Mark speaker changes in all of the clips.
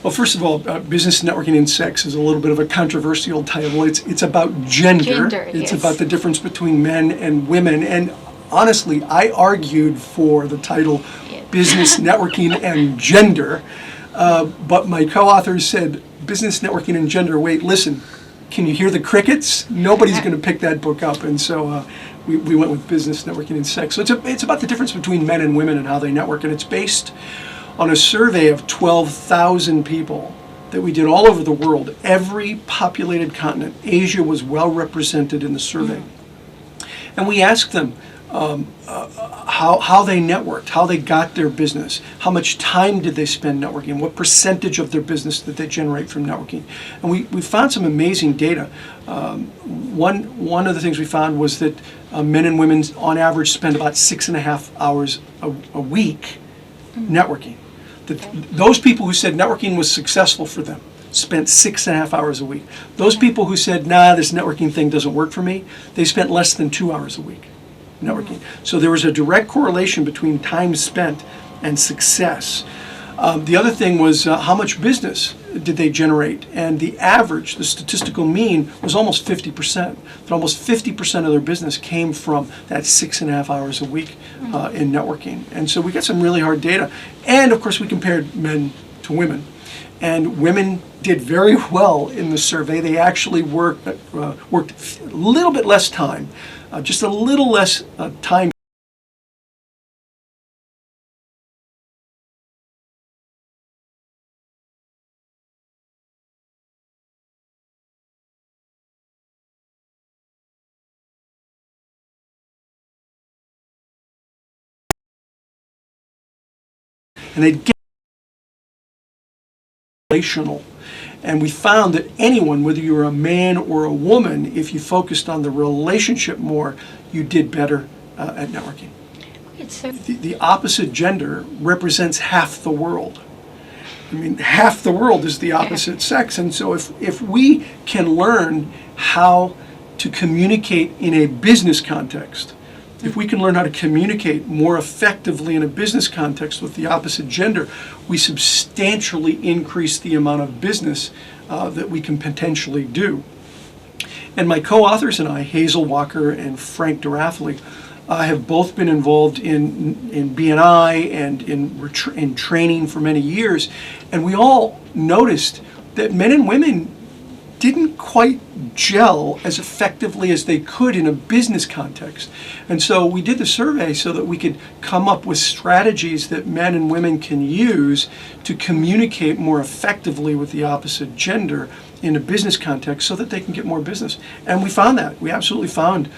Speaker 1: Well, first of all, business networking and sex is a little bit of a controversial title. It's about gender. It's about the difference between men and women. And honestly, I argued for the title Business Networking and Gender. But my co-authors said, Business Networking and Gender, wait, listen, can you hear the crickets? Nobody's going to pick that book up. And so we went with Business Networking and Sex. So it's about the difference between men and women and how they network. And it's based on a survey of 12,000 people that we did all over the world. Every populated continent. Asia was well represented in the survey. And we asked them how they networked, how they got their business, how much time did they spend networking, what percentage of their business did they generate from networking. And we found some amazing data. One of the things we found was that men and women on average spend about 6.5 hours a week networking. Those people who said networking was successful for them spent 6.5 hours a week. Those people who said, nah, this networking thing doesn't work for me, they spent less than 2 hours a week networking. So there was a direct correlation between time spent and success. The other thing was how much business did they generate? And the average, the statistical mean, was almost 50%. But almost 50% of their business came from that 6.5 hours a week in networking. And so we got some really hard data. And of course we compared men to women. And women did very well in the survey. They actually worked a little bit less time, just a little less time. And they'd get relational. And we found that anyone, whether you were a man or a woman, if you focused on the relationship more, you did better at networking. The opposite gender represents half the world. I mean, half the world is the opposite sex. And so if we can learn how to communicate in a business context, if we can learn how to communicate more effectively in a business context with the opposite gender, we substantially increase the amount of business that we can potentially do. And my co-authors and I, Hazel Walker and Frank Durathli, have both been involved in B&I and in training for many years. And we all noticed that men and women didn't quite gel as effectively as they could in a business context. And so we did the survey so that we could come up with strategies that men and women can use to communicate more effectively with the opposite gender in a business context so that they can get more business. And we found that. We absolutely found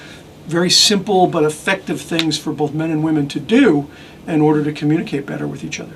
Speaker 1: very simple but effective things for both men and women to do in order to communicate better with each other.